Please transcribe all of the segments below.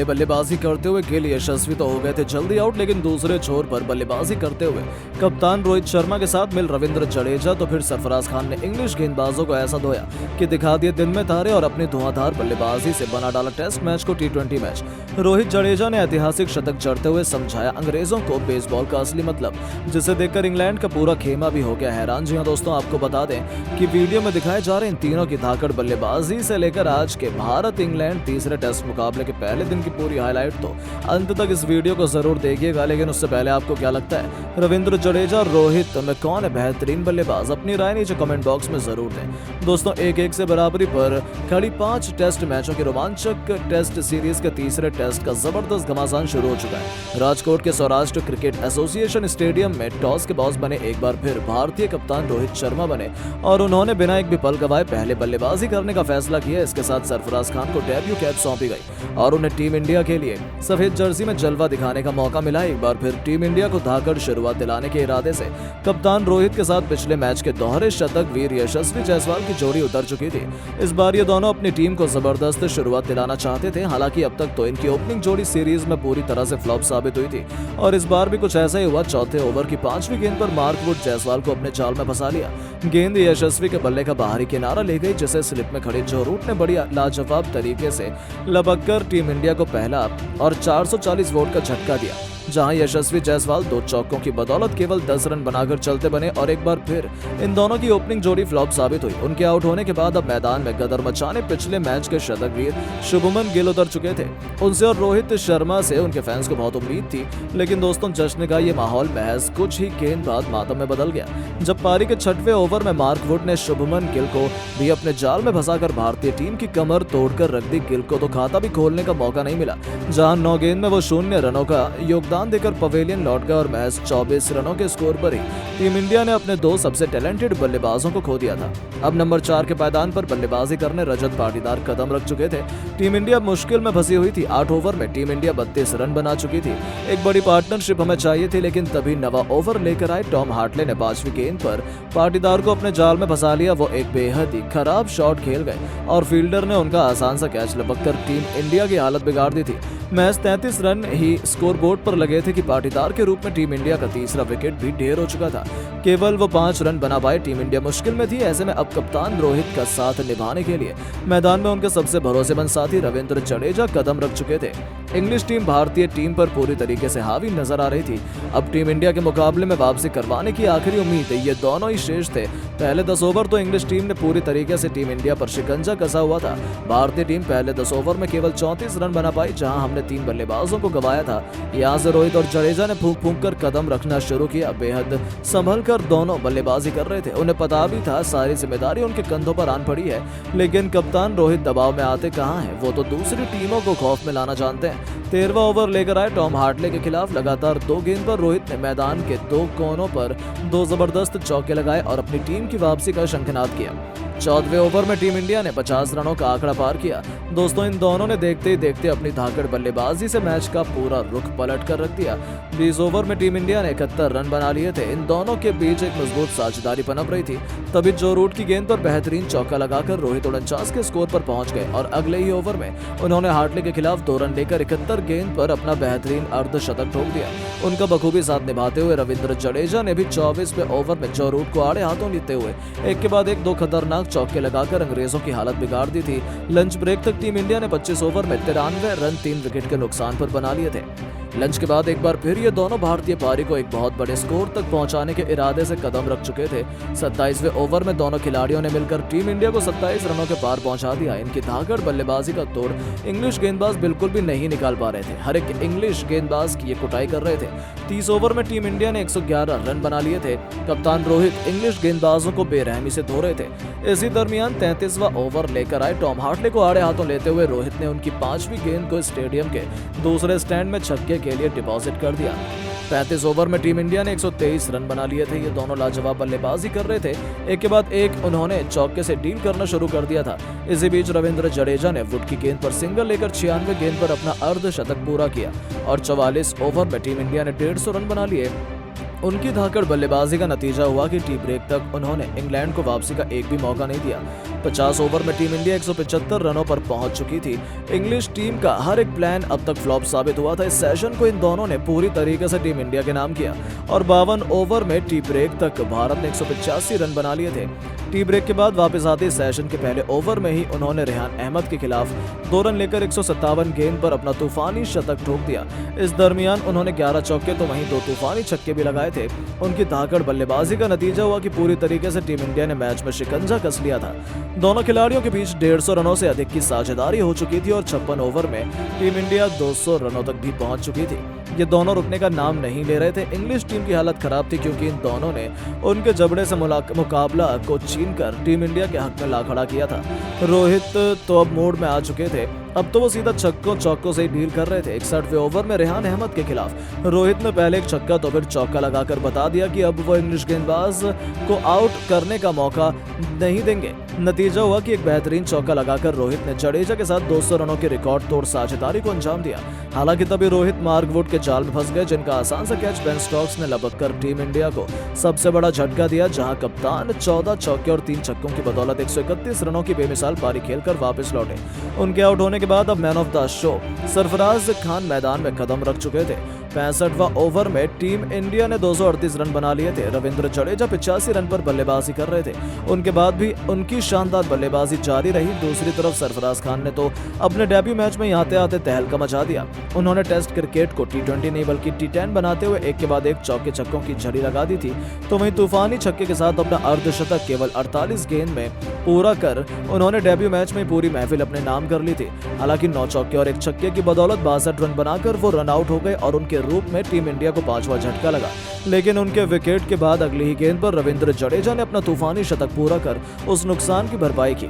बल्लेबाजी करते हुए गिल यशस्वी तो हो गए थे जल्दी आउट, लेकिन दूसरे छोर पर बल्लेबाजी करते हुए कप्तान रोहित शर्मा के साथ मिल रविंद्र जडेजा तो फिर सरफराज खान ने इंग्लिश गेंदबाजों को ऐसा धोया कि दिखा दिए दिन में तारे और अपनी धुआंधार बल्लेबाजी से बना डाला टेस्ट मैच को T20 मैच। रोहित जडेजा ने ऐतिहासिक शतक जड़ते हुए समझाया अंग्रेजों को बेसबॉल का असली मतलब, जिसे देखकर इंग्लैंड का पूरा खेमा भी हो गया हैरान। जी हां दोस्तों, आपको बता दें कि वीडियो में दिखाए जा रहे इन तीनों की धाकड़ बल्लेबाजी से लेकर आज के भारत इंग्लैंड तीसरे टेस्ट मुकाबले के पहले दिन की पूरी हाईलाइट तो अंत तक इस वीडियो को जरूर देखिएगा। लेकिन उससे पहले आपको क्या लगता है, रविंद्र जडेजा और रोहित में कौन है बेहतरीन बल्लेबाज? अपनी राय नीचे कमेंट बॉक्स में जरूर दें। दोस्तों, 1-1 से बराबरी पर खड़ी 5 टेस्ट मैचों की रोमांचक टेस्ट सीरीज के तीसरे टेस्ट का जबरदस्त घमासान शुरू हो चुका है। राजकोट के सौराष्ट्र क्रिकेट एसोसिएशन स्टेडियम में टॉस के बॉस बने एक बार फिर भारतीय कप्तान रोहित शर्मा बने और उन्होंने बिना एक भी पल गवाए पहले बल्लेबाजी करने का फैसला किया। इसके साथ सरफराज खान को डेब्यू कैप सौंपी गई और उन्हें टीम इंडिया के लिए सफेद जर्सी में जलवा दिखाने का मौका मिला। एक बार फिर टीम इंडिया को धाकड़ शुरुआत दिलाने के इरादे से कप्तान रोहित के साथ पिछले मैच के दोहरे शतक वीर यशस्वी जायसवाल की जोड़ी उतर चुकी थी। इस बार ये दोनों अपनी टीम को जबरदस्त शुरुआत दिलाना चाहते थे। हालांकि अब तक तो इनकी ओपनिंग जोड़ी सीरीज में पूरी तरह से फ्लॉप साबित हुई थी और इस बार भी कुछ ऐसा ही हुआ। चौथे ओवर की 5वीं गेंद पर मार्क वुड जायसवाल को अपने जाल में फंसा लिया। गेंद यशस्वी के बल्ले का बाहरी किनारा ले गई, जिसे स्लिप में खड़े जो रूट ने बड़ी लाजवाब तरीके से लपक कर टीम इंडिया को पहला और 440 वोट का झटका दिया, जहां यशस्वी जायसवाल 2 चौकों की बदौलत केवल 10 रन बनाकर चलते बने और एक बार फिर इन दोनों की ओपनिंग जोड़ी फ्लॉप साबित हुई। उनके आउट होने के बाद अब मैदान में गदर मचाने पिछले मैच के शतक वीर शुभमन गिल उतर चुके थे। उनसे और रोहित शर्मा से उनके फैंस को बहुत उम्मीद थी, लेकिन दोस्तों जश्न का ये माहौल महज कुछ ही गेंद बाद मातम में बदल गया, जब पारी के 6वें ओवर में मार्क वुड ने शुभमन गिल को भी अपने जाल में फंसाकर भारतीय टीम की कमर तोड़कर रख दी। गिल को तो खाता भी खोलने का मौका नहीं मिला, जहां 9 गेंद में वो 0 रनों का योगदान देकर पवेलियन लौट गए और महज 24 रनों के स्कोर पर ही टीम इंडिया ने अपने 2 सबसे टैलेंटेड बल्लेबाजों को खो दिया था। अब नंबर 4 के पायदान पर बल्लेबाजी करने रजत पाटीदार कदम रख चुके थे। टीम इंडिया मुश्किल में फंसी हुई थी। 8 ओवर में टीम इंडिया 32 रन बना चुकी थी। एक बड़ी पार्टनरशिप हमें चाहिए थी, लेकिन तभी नवा ओवर लेकर आए टॉम हार्टले ने 5वीं गेंद पर पाटीदार को अपने जाल में फंसा लिया। वो एक बेहद ही खराब शॉट खेल गए और फील्डर ने उनका आसान सा कैच लपककर टीम इंडिया की हालत बिगाड़ दी थी। महज 33 रन ही स्कोरबोर्ड पर लगे थे कि पाटीदार के रूप में टीम इंडिया का तीसरा विकेट भी ढेर हो चुका था। केवल वो 5 रन बना पाए। टीम इंडिया मुश्किल में थी। ऐसे में अब कप्तान रोहित का साथ निभाने के लिए मैदान में उनके सबसे भरोसेमंद साथी रविंद्र जडेजा कदम रख चुके थे। इंग्लिश टीम भारतीय टीम पर पूरी तरीके से हावी नजर आ रही थी। अब टीम इंडिया के मुकाबले में वापसी करवाने की आखिरी उम्मीद ये दोनों ही शेष थे। पहले 10 ओवर तो इंग्लिश टीम ने पूरी तरीके से टीम इंडिया पर शिकंजा कसा हुआ था। भारतीय टीम पहले 10 ओवर में केवल 34 रन बना पाई, जहां हमने 3 बल्लेबाजों को गंवाया था। यहाँ से रोहित और जडेजा ने फूंक फूंक कर कदम रखना शुरू किया। बेहद संभल कर दोनों बल्लेबाजी कर रहे थे। उन्हें पता भी था सारी जिम्मेदारी उनके कंधों पर आन पड़ी है, लेकिन कप्तान रोहित दबाव में आते कहाँ हैं। वो तो दूसरी टीमों को खौफ में लाना जानते हैं। 13वां ओवर लेकर आए टॉम हार्टले के खिलाफ लगातार 2 गेंद पर रोहित ने मैदान के 2 कोनों पर 2 जबरदस्त चौके लगाए और अपनी टीम की वापसी का शंखनाद किया। 14वें ओवर में टीम इंडिया ने 50 रनों का आंकड़ा पार किया। दोस्तों, इन दोनों ने देखते ही देखते अपनी धाकड़ बल्लेबाजी से मैच का पूरा रुख पलट कर रख दिया। 20 ओवर में टीम इंडिया ने 71 रन बना लिए थे। इन दोनों के बीच एक मजबूत साझेदारी पनप रही थी। तभी जो रूट की गेंद पर बेहतरीन चौका लगाकर रोहित 49 के स्कोर पर पहुंच गए और अगले ही ओवर में उन्होंने हार्टले के खिलाफ 2 रन लेकर 71 गेंद पर अपना बेहतरीन अर्धशतक ठोक दिया। उनका बखूबी साथ निभाते हुए रविंद्र जडेजा ने भी 24वें ओवर में जो रूट को आड़े हाथों लेते हुए एक के बाद एक 2 खतरनाक चौके लगाकर अंग्रेजों की हालत बिगाड़ दी थी। लंच ब्रेक तक टीम इंडिया ने 25 ओवर में 93 रन 3 विकेट के नुकसान पर बना लिए थे। लंच के बाद एक बार फिर ये दोनों भारतीय पारी को एक बहुत बड़े स्कोर तक पहुंचाने के इरादे से कदम रख चुके थे। 27वें ओवर में दोनों खिलाड़ियों ने मिलकर टीम इंडिया को 27 रनों के पार पहुंचा दिया। इनकी धाकड़ बल्लेबाजी का तोड़ इंग्लिश गेंदबाज बिल्कुल भी नहीं निकाल पा रहे थे। हर एक इंग्लिश गेंदबाज की ये कुटाई कर रहे थे। 30 ओवर में टीम इंडिया ने 111 रन बना लिए थे। कप्तान रोहित इंग्लिश गेंदबाजों को बेरहमी से धो रहे थे। इसी दरमियान 33वां ओवर लेकर आए टॉम हार्टले को आड़े हाथों लेते हुए रोहित ने उनकी 5वीं गेंद को स्टेडियम के दूसरे स्टैंड में छक्के के लिए डिपॉजिट कर दिया। 35 ओवर में टीम इंडिया ने 123 रन बना लिए थे। ये दोनों लाजवाब बल्लेबाजी कर रहे थे। एक के बाद एक उन्होंने चौके से डील करना शुरू कर दिया था। इसी बीच रविंद्र जडेजा ने वुड की गेंद पर सिंगल लेकर 96 गेंद पर अपना अर्धशतक पूरा किया और 44 ओवर में टीम इंडिया ने 150 रन बना लिए। उनकी धाकड़ बल्लेबाजी का नतीजा हुआ कि टी ब्रेक तक उन्होंने इंग्लैंड को वापसी का एक भी मौका नहीं दिया। 50 ओवर में टीम इंडिया 175 रनों पर पहुंच चुकी थी। इंग्लिश टीम का हर एक प्लान अब तक फ्लॉप साबित हुआ था। इस सेशन को इन दोनों ने पूरी तरीके से टीम इंडिया के नाम किया और 52 ओवर में टी ब्रेक तक भारत ने 185 रन बना लिए थे। टी ब्रेक के बाद वापस आते सेशन के पहले ओवर में ही उन्होंने रेहान अहमद के खिलाफ 2 रन लेकर 157 गेंद पर अपना तूफानी शतक ठोक दिया। इस दरमियान उन्होंने 11 चौके तो वहीं 2 तूफानी छक्के भी लगाए थे। उनकी धाकड़ बल्लेबाजी का नतीजा हुआ कि पूरी तरीके से टीम इंडिया ने मैच में शिकंजा कस लिया था। दोनों खिलाड़ियों के बीच 150 रनों से अधिक की साझेदारी हो चुकी थी और 56 ओवर में टीम इंडिया 200 रनों तक भी पहुंच चुकी थी। ये दोनों रुकने का नाम नहीं ले रहे थे। इंग्लिश टीम की हालत खराब थी क्योंकि इन दोनों ने उनके जबड़े से मुकाबला को छीनकर टीम इंडिया के हक में ला खड़ा किया था। रोहित तो अब मूड में आ चुके थे। अब तो वो सीधा छक्कों चौकों से ही डील कर रहे थे। 61वें ओवर में रेहान अहमद के खिलाफ रोहित ने पहले एक छक्का तो फिर चौका लगाकर बता दिया कि अब वो इंग्लिश गेंदबाज को आउट करने का मौका नहीं देंगे। नतीजा हुआ कि एक बेहतरीन चौका लगाकर रोहित ने जडेजा के साथ 200 रनों के रिकॉर्ड तोड़ साझेदारी को अंजाम दिया। हालांकि तभी रोहित मार्क वुड के जाल में फंस गए, जिनका आसान सा कैच बेन स्टोक्स ने लपक कर टीम इंडिया को सबसे बड़ा झटका दिया, जहां कप्तान 14 चौके और 3 छक्कों की बदौलत 131 रनों की बेमिसाल पारी खेलकर वापस लौटे। उनके आउट होने के बाद अब man of the show Sarfaraz Khan मैदान में कदम रख चुके थे। 65वां ओवर में टीम इंडिया ने 238 रन बना लिए थे। रविंद्र जडेजा 85 रन पर बल्लेबाजी कर रहे थे। उनके बाद भी उनकी शानदार बल्लेबाजी जारी रही। दूसरी तरफ सरफराज खान ने तो अपने डेब्यू मैच में आते आते तहलका मचा दिया। उन्होंने टेस्ट क्रिकेट को T20 नहीं बल्कि T10 बनाते हुए एक के बाद एक चौके छक्कों की झड़ी लगा दी थी। तो वहीं तूफानी छक्के के साथ अपना अर्धशतक केवल 48 गेंद में पूरा कर उन्होंने डेब्यू मैच में पूरी महफिल अपने नाम कर ली थी। हालांकि 9 चौके और एक छक्के की बदौलत 62 रन बनाकर वो रन आउट हो गए और उनके रूप में टीम इंडिया को 5वां झटका लगा। लेकिन उनके विकेट के बाद अगली ही गेंद पर रविंद्र जडेजा ने अपना तूफानी शतक पूरा कर उस नुकसान की भरपाई की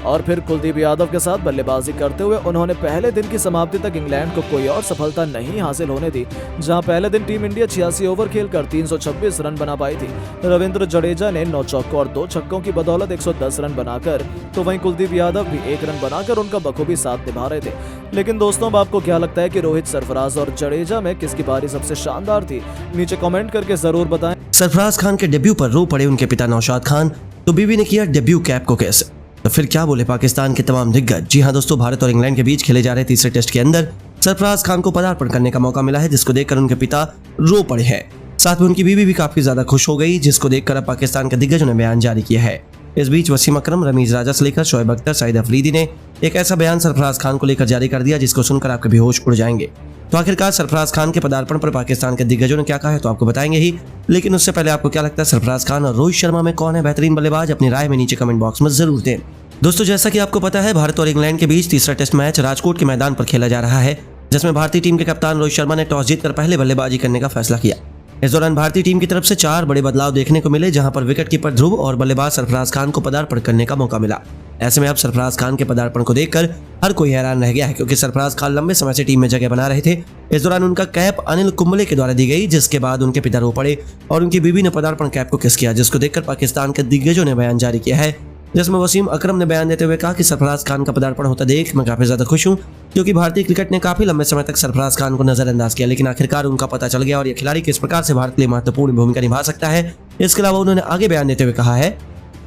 और फिर कुलदीप यादव के साथ बल्लेबाजी करते हुए उन्होंने पहले दिन की समाप्ति तक इंग्लैंड को कोई और सफलता नहीं हासिल होने दी। जहां पहले दिन टीम इंडिया 86 ओवर खेलकर 326 रन बना पाई थी। रविंद्र जडेजा ने 9 चौकों और 2 छक्कों की बदौलत 110 रन बनाकर, तो वहीं कुलदीप यादव भी 1 रन बनाकर उनका बखूबी साथ निभा रहे थे। लेकिन दोस्तों, अब आपको क्या लगता है कि रोहित, सरफराज और जडेजा में किसकी पारी सबसे शानदार थी? नीचे कमेंट करके जरूर बताएं। सरफराज खान के डेब्यू पर रो पड़े उनके पिता नौशाद खान, तो बीवी ने किया डेब्यू कैप को कैसे, तो फिर क्या बोले पाकिस्तान के तमाम दिग्गज। जी हां दोस्तों, भारत और इंग्लैंड के बीच खेले जा रहे तीसरे टेस्ट के अंदर सरफराज खान को पदार्पण करने का मौका मिला है, जिसको देखकर उनके पिता रो पड़े हैं। साथ में उनकी बीवी भी काफी ज्यादा खुश हो गई, जिसको देखकर अब पाकिस्तान के दिग्गजों ने बयान जारी किया है। इस बीच वसीम अकरम, रमीज राजा से लेकर शोएब अख्तर, शाहिद अफरीदी ने एक ऐसा बयान सरफराज खान को लेकर जारी कर दिया जिसको सुनकर आपके बेहोश उड़ जाएंगे। तो आखिरकार सरफराज खान के पदार्पण पर पाकिस्तान के दिग्गजों ने क्या कहा है तो आपको बताएंगे ही, लेकिन उससे पहले आपको क्या लगता है सरफराज खान और रोहित शर्मा में कौन है बेहतरीन बल्लेबाज? अपनी राय में नीचे कमेंट बॉक्स में जरूर दें। दोस्तों, जैसा कि आपको पता है, भारत और इंग्लैंड के बीच तीसरा टेस्ट मैच राजकोट के मैदान पर खेला जा रहा है, जिसमें भारतीय टीम के कप्तान रोहित शर्मा ने टॉस जीतकर पहले बल्लेबाजी करने का फैसला किया। इस दौरान भारतीय टीम की तरफ से 4 बड़े बदलाव देखने को मिले, जहां पर विकेट कीपर ध्रुव और बल्लेबाज सरफराज खान को पदार्पण करने का मौका मिला। ऐसे में अब सरफराज खान के पदार्पण को देखकर हर कोई हैरान रह गया है, क्योंकि सरफराज खान लंबे समय से टीम में जगह बना रहे थे। इस दौरान उनका कैप अनिल कुंबले के द्वारा दी गई, जिसके बाद उनके पिता रो पड़े और उनकी बीवी ने पदार्पण कैप को किस किया, जिसको देखकर पाकिस्तान के दिग्गजों ने बयान जारी किया है, जिसमें वसीम अकरम ने बयान देते हुए कहा कि सरफराज खान का पदार्पण होता देख मैं काफी ज्यादा खुश हूं, क्योंकि भारतीय क्रिकेट ने काफी लंबे समय तक सरफराज खान को नजरअंदाज किया, लेकिन आखिरकार उनका पता चल गया और यह खिलाड़ी किस प्रकार से भारत के लिए महत्वपूर्ण भूमिका निभा सकता है। इसके अलावा उन्होंने आगे बयान देते हुए कहा है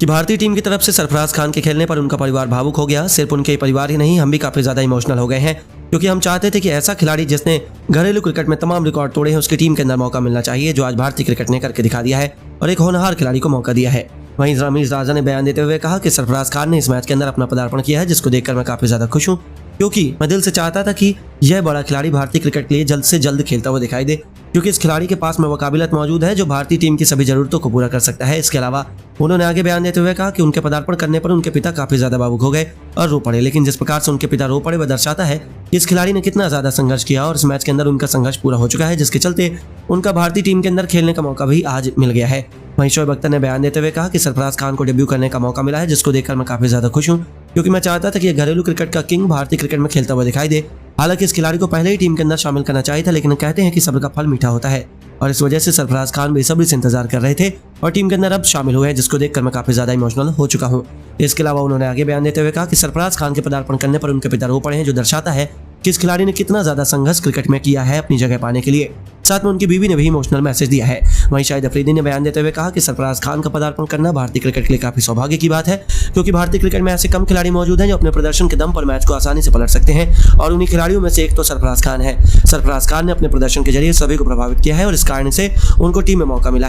कि भारतीय टीम की तरफ से सरफराज खान के खेलने पर उनका परिवार भावुक हो गया। सिर्फ उनके परिवार ही नहीं, हम भी काफी ज्यादा इमोशनल हो गए हैं, क्योंकि हम चाहते थे कि ऐसा खिलाड़ी जिसने घरेलू क्रिकेट में तमाम रिकॉर्ड तोड़े हैं उसकी टीम के अंदर मौका मिलना चाहिए, जो आज भारतीय क्रिकेट ने करके दिखा दिया है और एक होनहार खिलाड़ी को मौका दिया है। वहीं रमीज राजा ने बयान देते हुए कहा कि सरफराज खान ने इस मैच के अंदर अपना पदार्पण किया है, जिसको देखकर मैं काफी ज्यादा खुश हूं, क्योंकि मैं दिल से चाहता था कि यह बड़ा खिलाड़ी भारतीय क्रिकेट के लिए जल्द से जल्द खेलता हुआ दिखाई दे, क्योंकि इस खिलाड़ी के पास में वो काबिलियत मौजूद है जो भारतीय टीम की सभी जरूरतों को पूरा कर सकता है। इसके अलावा उन्होंने आगे बयान देते हुए कहा कि उनके पदार्पण करने पर उनके पिता काफी ज्यादा भावुक हो गए और रो पड़े, लेकिन जिस प्रकार से उनके पिता रो पड़े वह दर्शाता है कि इस खिलाड़ी ने कितना ज्यादा संघर्ष किया और इस मैच के अंदर उनका संघर्ष पूरा हो चुका है, जिसके चलते उनका भारतीय टीम के अंदर खेलने का मौका भी आज मिल गया है। वहीं शोएब अख्तर ने बयान देते हुए कहा कि सरफराज खान को डेब्यू करने का मौका मिला है, जिसको देखकर मैं काफी ज्यादा खुश हूं, क्योंकि मैं चाहता था कि घरेलू क्रिकेट का किंग भारतीय क्रिकेट में खेलता हुआ दिखाई दे। हालांकि इस खिलाड़ी को पहले ही टीम के अंदर शामिल करना चाहिए था, लेकिन कहते हैं कि सब्र का फल मीठा होता है और इस वजह से सरफराज खान बेसब्री से इंतजार कर रहे थे और टीम के अंदर अब शामिल हुए हैं, जिसको देखकर मैं काफी ज्यादा इमोशनल हो चुका हूं। इसके अलावा उन्होंने आगे बयान देते हुए कहा कि सरफराज खान के पदार्पण करने पर उनके पिता रो पड़े हैं, जो दर्शाता है कि इस खिलाड़ी ने कितना ज्यादा संघर्ष क्रिकेट में किया है अपनी जगह पाने के लिए। साथ में उनकी बीवी ने भी इमोशनल मैसेज दिया है। वहीं शाहिद अफरीदी ने बयान देते हुए कहा कि सरफराज खान का पदार्पण करना भारतीय क्रिकेट के लिए काफी सौभाग्य की बात है, क्योंकि भारतीय क्रिकेट में ऐसे कम खिलाड़ी मौजूद हैं जो अपने प्रदर्शन के दम पर मैच को आसानी से पलट सकते हैं, और उन्हीं खिलाड़ियों में से एक तो सरफराज खान है। सरफराज खान ने अपने प्रदर्शन के जरिए सभी को प्रभावित किया है और इस कारण से उनको टीम में मौका मिला है।